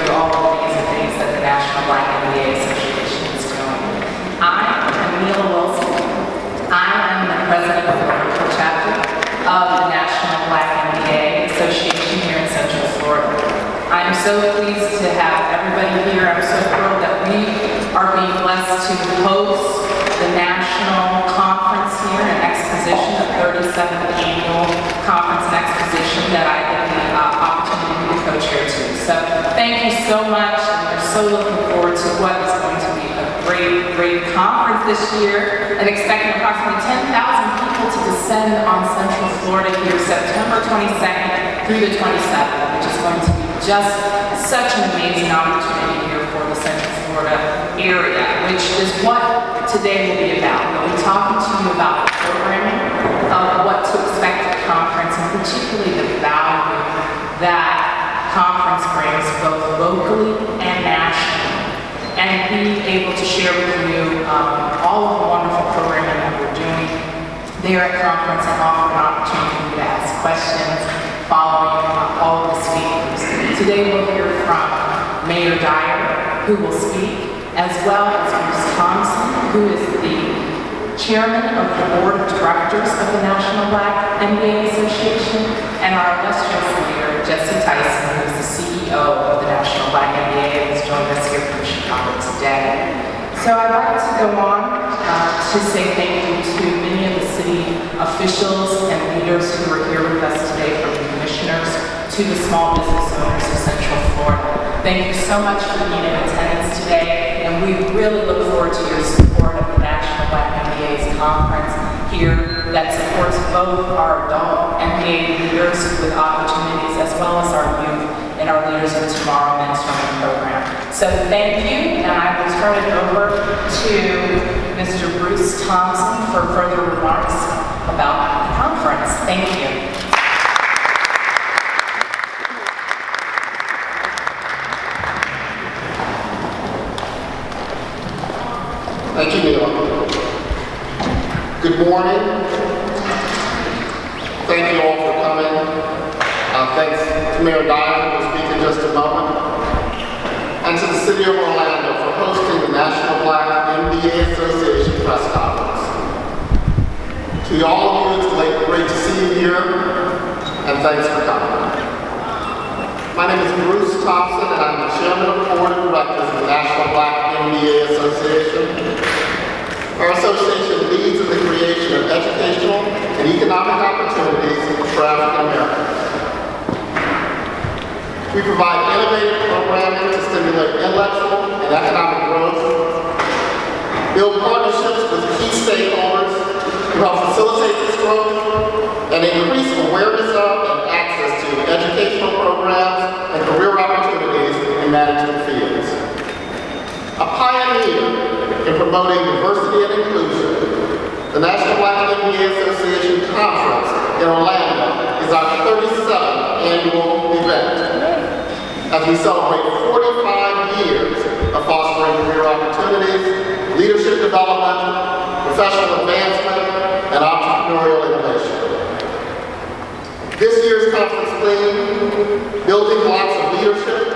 through all the amazing things that the National Black MBA Association is doing. I am Neil Wilson. I am the president of the local chapter of the National Black MBA Association here in Central Florida. I'm so pleased to have everybody here. I'm so thrilled that we are being blessed to host the national conference here and exposition, the 37th annual conference and exposition that I get the opportunity to co-chair to. So thank you so much, and we're so looking forward to what is going to be a great conference this year, and expecting approximately 10,000 people to descend on Central Florida here September 22nd through the 27th, which is going to be just such an amazing opportunity here for the Central Florida area, which is what today will be about. We'll be talking to you about the programming of what to expect at conference, and particularly the value that conference brings both locally and nationally, and be able to share with you all of the wonderful programming that we're doing there at conference, and offer an opportunity for you to ask questions following all of the speakers. Today we'll hear from Mayor Dyer, who will speak, as well as Bruce Thompson, who is the chairman of the board of directors of the National Black MBA Association, and our illustrious leader, Jesse Tyson, who is the CEO of the National Black MBA, and has joined us here from Chicago today. So I'd like to go on to say thank you to many of the city officials and leaders who are here with us today, from the commissioners to the small business owners of Central Florida. Thank you so much for being in attendance today, and we really look forward to your support of the National Black MBA's conference here that supports both our adult MBA leaders with opportunities, as well as our youth and our Leaders of Tomorrow mentoring program. So thank you, and I will turn it over to Mr. Bruce Thompson for further remarks about the conference. Thank you. Thank you, Neil. Good morning. Thank you all for coming. Thanks to Mayor Dyer, who will speak in just a moment, and to the City of Orlando for hosting the National Black MBA Association press conference. To all of you, it's great to see you here, and thanks for coming. My name is Bruce Thompson, and I'm the chairman of the board of directors of the National Black MBA Association. Our association leads in the creation of educational and economic opportunities for African Americans. We provide innovative programming to stimulate intellectual and economic growth, build partnerships with key stakeholders to help facilitate this growth, and increase awareness of and access to educational programs and career opportunities in management fields. A pioneer in promoting diversity and inclusion, the National Black MBA Association Conference in Orlando is our 37th annual event, as we celebrate 45 years of fostering career opportunities, leadership development, professional advancement, and entrepreneurial innovation. This year's conference theme, Building Blocks of Leadership,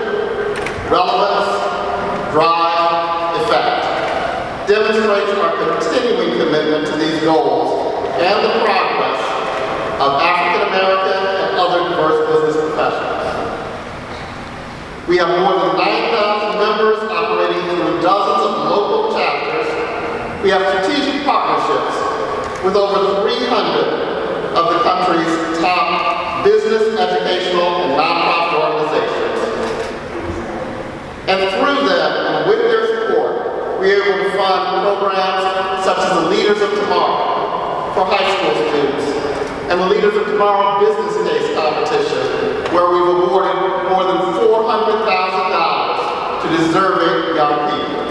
Relevance, Drive, Effect, demonstrates our continuing commitment to these goals and the progress of African American and other diverse business professionals. We have more than 9,000 members operating through dozens of local chapters. We have strategic partnerships with over 300 of the country's top business, educational, and nonprofit organizations. And through them, and with their support, we are able to fund programs such as the Leaders of Tomorrow for high school students, and the Leaders of Tomorrow Business Case Competition, where we've awarded more than $400,000 to deserving young people.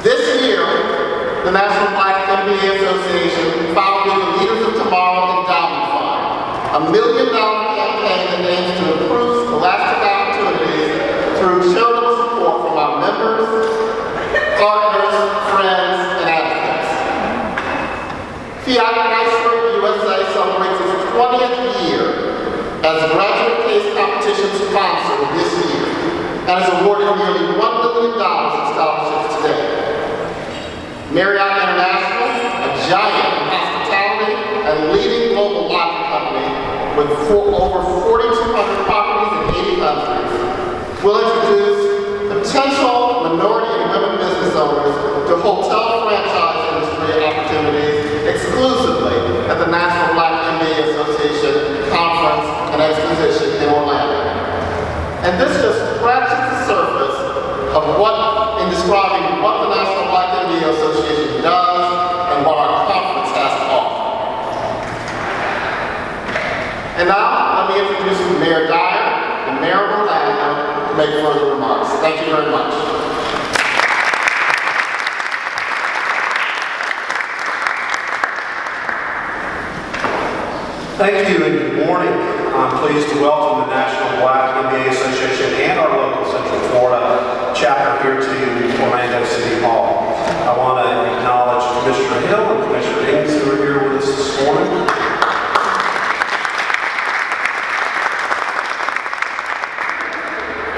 This year, the National Black MBA Association founded the Leaders of Tomorrow Endowment Fund, a $1 million campaign that aims to improve scholastic opportunities through charitable support from our members, partners, friends, and advocates. Fiat Chrysler USA celebrates its 20th year as a graduate case competition competition sponsor this year and has awarded nearly $1 million in scholarships today. Marriott International, a giant in hospitality and leading global lodging company with over 4,200 properties in 80 countries, will introduce potential minority and women business owners to hotel franchise industry opportunities exclusively at the National Black MBA Association Conference and Exposition in Orlando. And this just scratches the surface of in describing what the National Black MBA Association does and what our conference has to offer. And now, let me introduce Mayor Dyer and Mayor of Orlando to make further remarks. Thank you very much. Thank you and good morning. I'm pleased to welcome the National Black MBA Association and our local Central Florida chapter here to Orlando City Hall. I want to acknowledge Commissioner Hill and Commissioner Ings who are here with us this morning.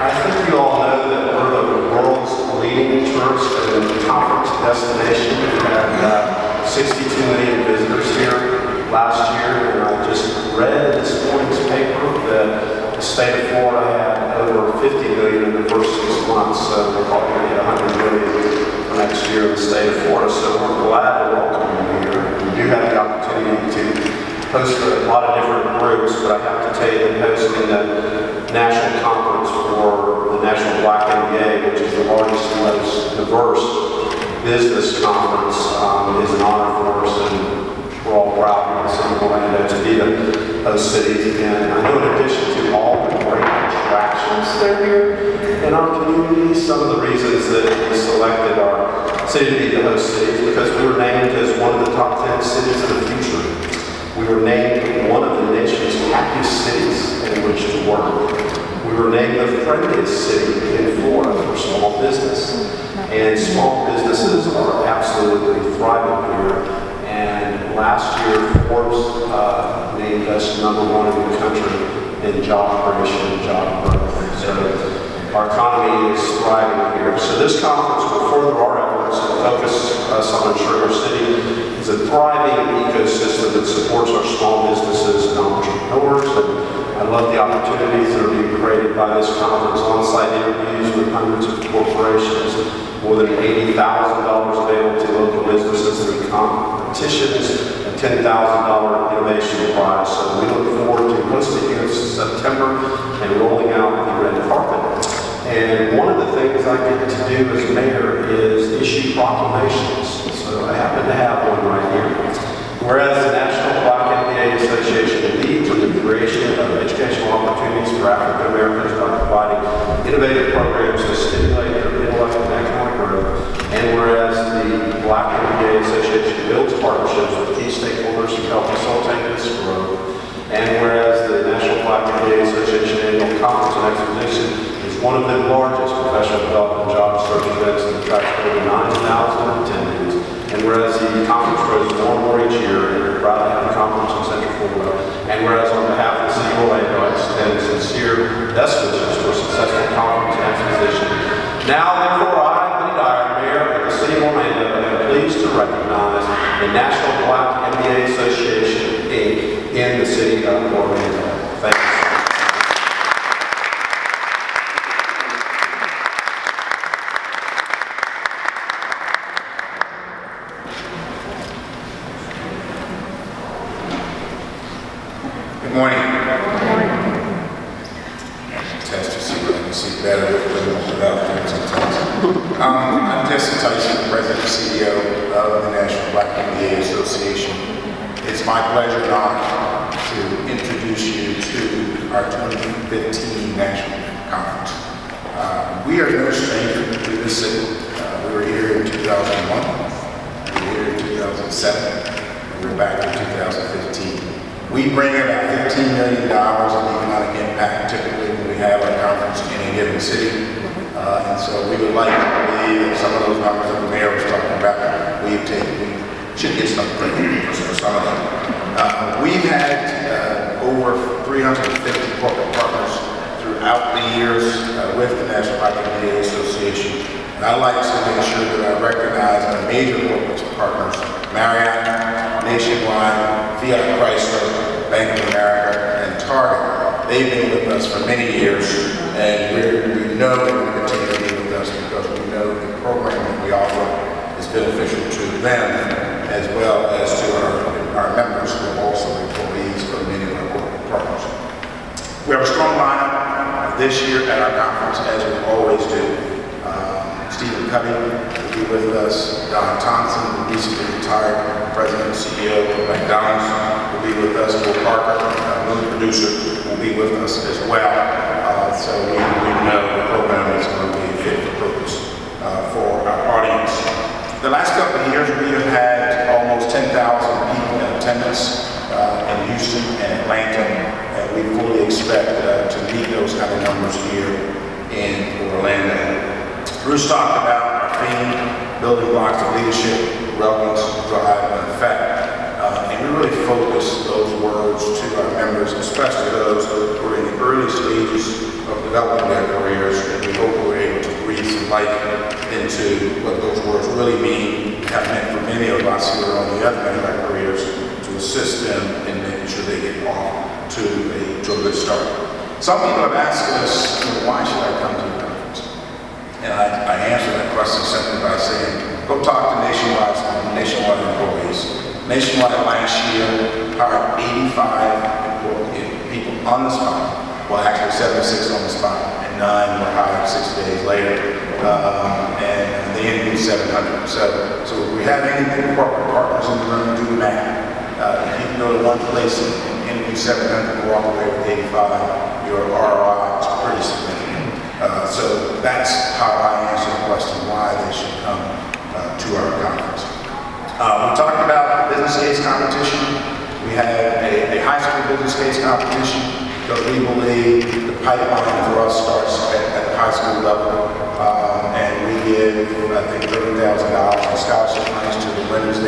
I think you all know that we're the world's leading tourist and conference destination. We had 62 million visitors here last year, and I just read in this morning's paper that the state of Florida had over 50 million in the first 6 months, so we're probably going to get 100 million for next year in the state of Florida, so we're glad to welcome you here. We do have the opportunity to host a lot of different groups, but I have to tell you that hosting the national conference for the National Black MBA, which is the largest and most diverse business conference, is an honor for us, and we're all proud of the city of Orlando to be the host city again. I know in addition to all the great attractions that are here in our community, some of the reasons that we selected our city to be the host city is because we were named as one of the top 10 cities of the future. We were named one of the nation's happiest cities in which to work. We were named the friendliest city in Florida for small business. And small businesses are absolutely thriving here. And last year, Forbes named us #1 in the country in job creation and job growth. So our economy is thriving here. So this conference will further our efforts and focus us on ensuring our city is a thriving ecosystem that supports our small businesses and entrepreneurs. And I love the opportunities that are being created by this conference, on-site interviews with hundreds of corporations, more than $80,000 available to local businesses through competitions, a $10,000 innovation prize. So we look forward to hosting you in September and rolling out the red carpet. And one of the things I get to do as mayor is issue proclamations. So I happen to have one right here. Whereas the National Black MBA Association leads in the creation of educational opportunities for African Americans by providing innovative programs to stimulate their intellectual and economic growth, and whereas the Black MBA Association builds partnerships with key stakeholders to help facilitate this growth, and whereas the National Black MBA Association Annual Conference and Exposition is one of the largest professional development job search events that attracts over 9,000 attendees. And whereas the conference grows more and more each year, and we're proud to have the conference in Central Florida, and whereas on behalf of the City of Orlando, I extend sincere best wishes for a successful conference and exposition. Now, therefore, I, Buddy Dyer, Mayor of the City of Orlando, am pleased to recognize the National Black MBA Association, Inc. in the City of Orlando. Thank you. Good morning. Test to see what I can see better without doing sometimes. I'm Jesse Tyson, President and CEO of the National Black MBA Association. It's my pleasure and honor to introduce you to our 2015 National Conference. We are no stranger to this city. We were here in 2001, we were here in 2007, and we're back in 2015. We bring about $15 million in economic impact typically when we have our conference in a given city. And so we would like to believe that some of those numbers that the mayor was talking about, we should get some credit for some of them. We've had over 350 corporate partners throughout the years with the National Black MBA Association. And I like to make sure that I recognize our major corporate partners, Marriott, Nationwide, Fiat Chrysler, Bank of America, and Target. They've been with us for many years, and we know they're going to continue to be with us because we know the program that we offer is beneficial to them as well as to our members who are also employees of many of our corporate partners. We have a strong lineup this year at our conference, as we always do. Stephen Covey will be with us. Don Thompson, the recently retired President and CEO of McDonald's, will be with us. Will Parker, movie producer, will be with us as well. So we know the program is going to be fit for purpose for our audience. The last couple of years, we have had almost 10,000 people in attendance in Houston and Atlanta, and we fully expect to meet those kind of numbers here in Orlando. Bruce talked about our theme, building blocks of leadership, relevance, drive, and effect. And we really focus those words to our members, especially those who are in the early stages of developing their careers. And we hope we're able to breathe some life into what those words really mean, have meant for many of us who are on the other end of our careers, to assist them in making sure they get off to a good start. Some people have asked us, why should I come to the conference? And I answer that question simply by saying, go talk to Nationwide employees. Nationwide last year hired 85 people on the spot. Well, actually 76 on the spot, and 9 were hired 6 days later. And they interviewed 700. So if we have any corporate partners in the room, do the math. If you can go to one place and interview 700 and walk away with 85, your ROI is pretty significant. So that's how I answer the question why they should come to our conference. We talked about business case competition. We have a high school business case competition because we believe the pipeline for us starts at the high school level. And we give, I think, $30,000